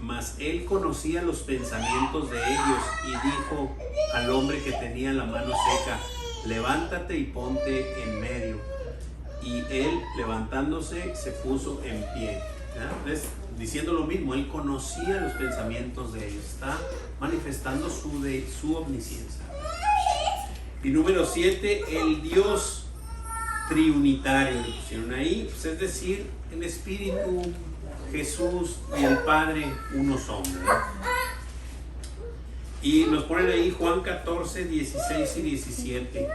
mas él conocía los pensamientos de ellos y dijo al hombre que tenía la mano seca: levántate y ponte en medio. Y él, levantándose, se puso en pie. ¿Ves? Diciendo lo mismo, él conocía los pensamientos de ellos, está manifestando su omnisciencia. Y número 7, el Dios triunitario, le pusieron ahí, pues es decir, el Espíritu, Jesús y el Padre, uno son, ¿verdad? Y nos ponen ahí Juan 14, 16 y 17.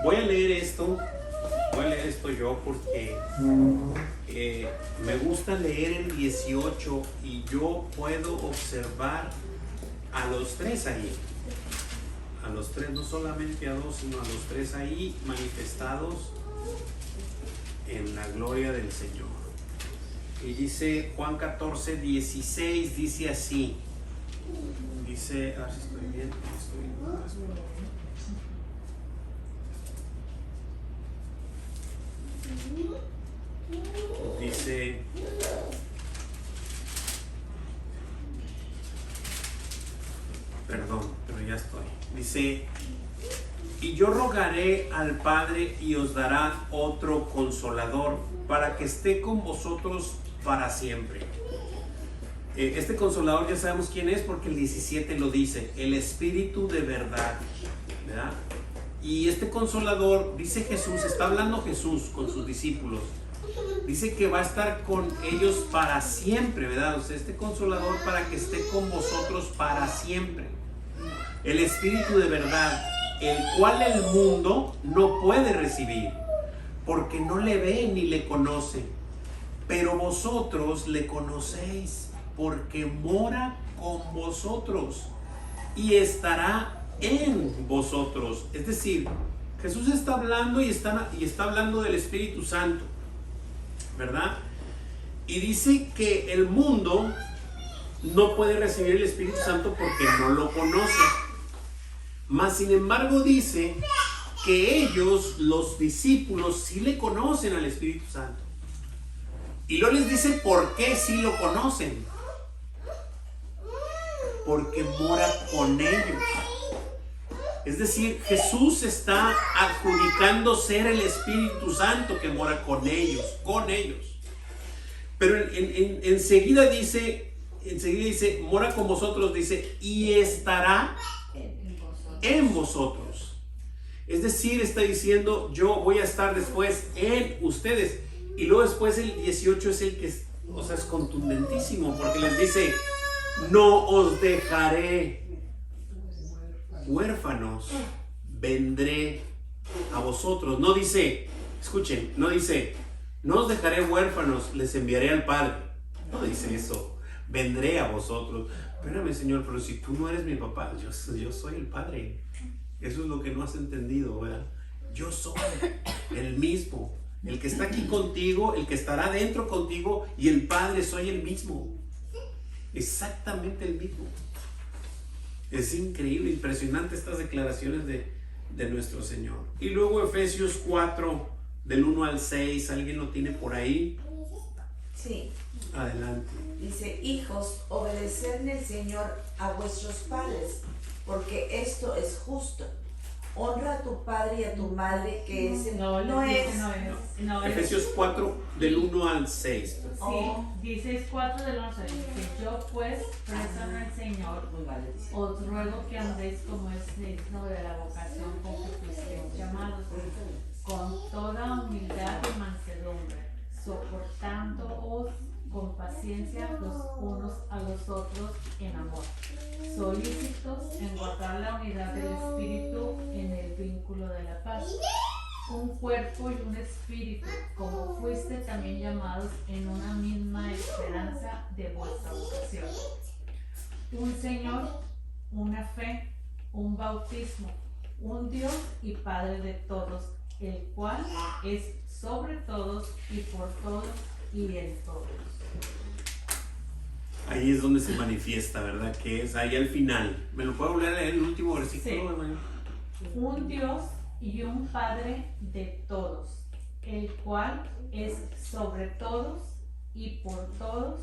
Voy a leer esto yo porque me gusta leer el 18 y yo puedo observar a los tres ahí. A los tres, no solamente a dos, sino a los tres ahí manifestados en la gloria del Señor. Y dice Juan 14, 16, dice así. Dice, a ver si estoy bien, dice, perdón, pero ya estoy. Dice: y yo rogaré al Padre y os dará otro consolador para que esté con vosotros para siempre. Este consolador ya sabemos quién es porque el 17 lo dice: el Espíritu de verdad, ¿verdad? Y este consolador, dice Jesús, está hablando Jesús con sus discípulos, dice que va a estar con ellos para siempre, ¿verdad? O sea, este consolador para que esté con vosotros para siempre. El Espíritu de verdad, el cual el mundo no puede recibir, porque no le ve ni le conoce, pero vosotros le conocéis, porque mora con vosotros y estará en vosotros. Es decir, Jesús está hablando y está hablando del Espíritu Santo, ¿verdad? Y dice que el mundo no puede recibir el Espíritu Santo porque no lo conoce. Mas sin embargo dice que ellos, los discípulos, sí le conocen al Espíritu Santo. Y luego les dice por qué sí lo conocen. Porque mora con ellos. Es decir, Jesús está adjudicando ser el Espíritu Santo que mora con ellos, Pero enseguida dice, mora con vosotros, dice, y estará en vosotros. Es decir, está diciendo, yo voy a estar después en ustedes. Y luego después el 18 es el que es contundentísimo, porque les dice: no os dejaré huérfanos, vendré a vosotros. No dice, escuchen, no dice: no os dejaré huérfanos, les enviaré al Padre. No dice eso, vendré a vosotros. Espérame, Señor, pero si tú no eres mi papá, yo soy el Padre. Eso es lo que no has entendido, ¿verdad? Yo soy el mismo, el que está aquí contigo, el que estará dentro contigo, y el Padre soy el mismo, exactamente el mismo. Es increíble, impresionante estas declaraciones de nuestro Señor. Y luego Efesios 4, del 1 al 6, ¿alguien lo tiene por ahí? Sí. Adelante. Dice: hijos, obedeced al Señor a vuestros padres, porque esto es justo. honra a tu padre y a tu madre, que es No, no les es. dice no es. Efesios 4 del 1 al 6. Sí, dice 4 del 11, dice, yo pues, preso en el Señor, Muy mal, dice. os ruego que andéis como es digno de la vocación con que fuisteis llamados, con toda humildad y mansedumbre, soportándoos con paciencia los unos a los otros en amor, solícitos en guardar la unidad del Espíritu en el vínculo de la paz. Un cuerpo y un espíritu, como fuiste también llamados en una misma esperanza de vuestra vocación. Un Señor, una fe, un bautismo, un Dios y Padre de todos, el cual es sobre todos y por todos y en todos. Ahí es donde se manifiesta, ¿verdad? Que es ahí al final. ¿Me lo puedo volver a leer el último versículo, Sí. hermano? Un Dios y un Padre de todos, el cual es sobre todos y por todos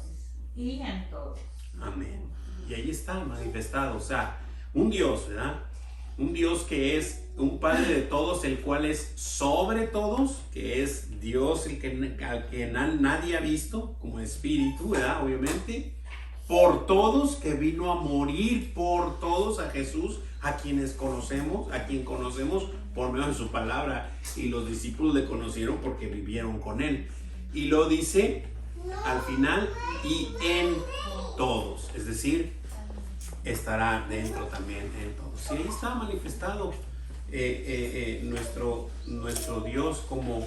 y en todos. Amén. Y ahí está manifestado, o sea, un Dios, ¿verdad? Un Dios que es un Padre de todos, el cual es sobre todos, que es Dios el que, al que nadie ha visto como espíritu, ¿verdad? Obviamente. Por todos, que vino a morir por todos, a Jesús, a quienes conocemos, a quien conocemos por medio de su palabra. Y los discípulos le conocieron porque vivieron con él. Y lo dice al final, y en todos, es decir, estará dentro también en todos. Y ahí está manifestado nuestro Dios como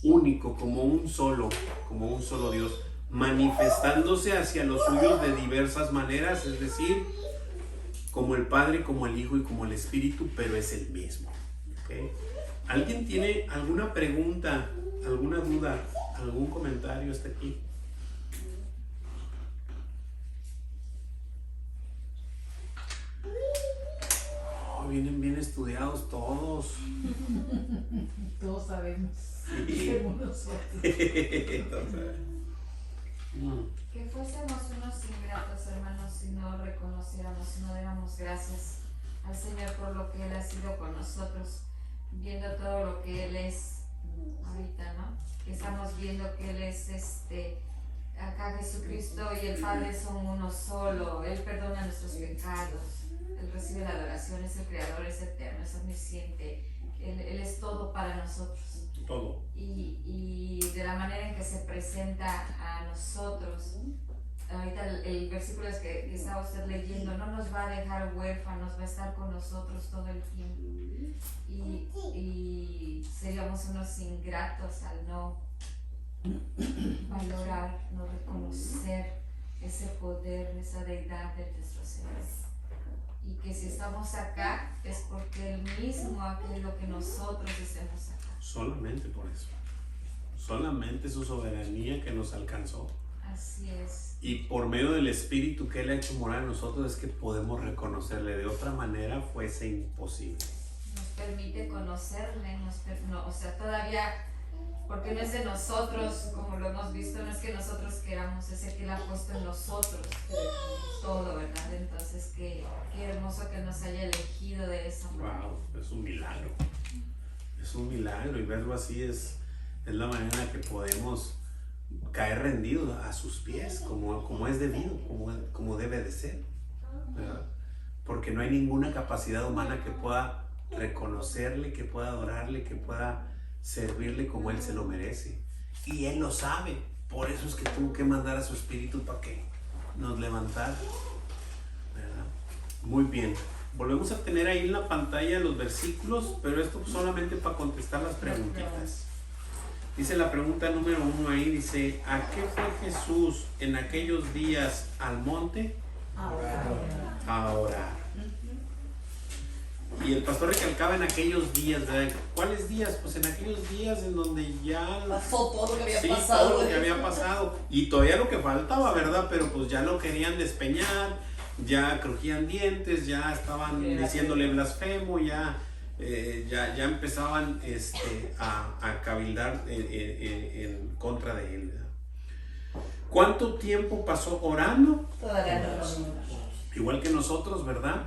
único, como un solo Dios, manifestándose hacia los suyos de diversas maneras, es decir, como el Padre, como el Hijo y como el Espíritu, pero es el mismo. ¿Okay? ¿Alguien tiene alguna pregunta, alguna duda, algún comentario hasta aquí? Oh, vienen bien estudiados todos. Todos sabemos, Sí. según nosotros. Entonces, Que fuésemos unos ingratos, hermanos, si no reconociéramos, si no diéramos gracias al Señor por lo que Él ha sido con nosotros, viendo todo lo que Él es ahorita, ¿no? Que estamos viendo que Él es acá Jesucristo y el Padre son uno solo. Él perdona nuestros pecados, Él recibe la adoración, es el Creador, es eterno, es omnisciente, Él es todo para nosotros. todo. Y de la manera en que se presenta a nosotros, ahorita el versículo es que estaba usted leyendo, no nos va a dejar huérfanos, va a estar con nosotros todo el tiempo. Y seríamos unos ingratos al no valorar, no reconocer ese poder, esa deidad de nuestro Señor. Y que si estamos acá es porque Él mismo ha querido que nosotros estemos acá. Solamente por eso. Solamente su soberanía que nos alcanzó. Así es. Y por medio del Espíritu que Él ha hecho morar en nosotros es que podemos reconocerle. De otra manera fuese imposible. Nos permite conocerle, o sea, todavía, porque no es de nosotros, como lo hemos visto, no es que nosotros queramos, es el que Él ha puesto en nosotros todo, ¿verdad? Entonces, qué hermoso que nos haya elegido de esa manera. Wow, es un milagro. Es un milagro, y verlo así es la manera en la que podemos caer rendidos a sus pies, como es debido, como debe de ser, ¿verdad? Porque no hay ninguna capacidad humana que pueda reconocerle, que pueda adorarle, que pueda servirle como Él se lo merece. Y Él lo sabe, por eso es que tuvo que mandar a su Espíritu para que nos levantara, ¿verdad? Muy bien. Volvemos a tener ahí en la pantalla los versículos, pero esto solamente para contestar las preguntitas. Dice la pregunta número 1 ahí, dice, ¿a qué fue Jesús en aquellos días al monte? A orar. Y el pastor recalcaba en aquellos días, ¿verdad? ¿Cuáles días? Pues en aquellos días en donde ya Pasó todo lo que había sí, pasado. todo lo que había pasado. Y todavía lo que faltaba, ¿verdad? Pero pues ya lo querían despeñar, ya crujían dientes, ya estaban diciéndole blasfemo, ya empezaban a cabildar en contra de él, ¿verdad? ¿Cuánto tiempo pasó orando? Toda la noche. Igual que nosotros, ¿verdad?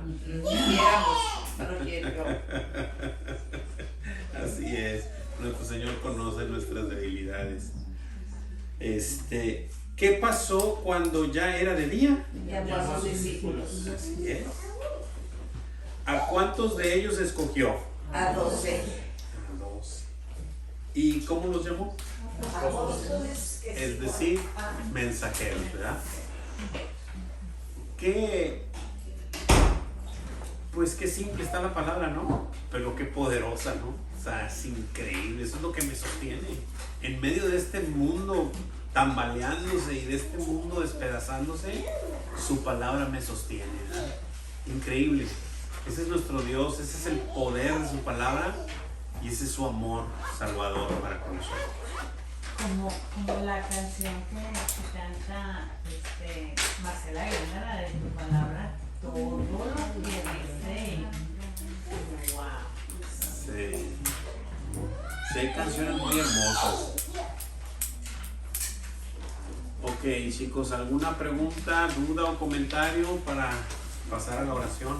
Así es, nuestro Señor conoce nuestras debilidades. ¿Qué pasó cuando ya era de día? Llamó a sus discípulos. Así es. ¿A cuántos de ellos escogió? A 12. A 12. ¿Y cómo los llamó? Apóstoles, Es decir, mensajeros, ¿verdad? Pues qué simple está la palabra, ¿no? Pero qué poderosa, ¿no? O sea, es increíble, eso es lo que me sostiene. En medio de este mundo tambaleándose y de este mundo despedazándose, su palabra me sostiene, ¿verdad? Increíble. Ese es nuestro Dios, ese es el poder de su palabra y ese es su amor salvador para con nosotros. Como la canción que canta Marcela Guerra, la de tu palabra, todo lo que dice. Wow. Sí. Sí, hay canciones muy hermosas. Ok, chicos, ¿alguna pregunta, duda o comentario para pasar a la oración?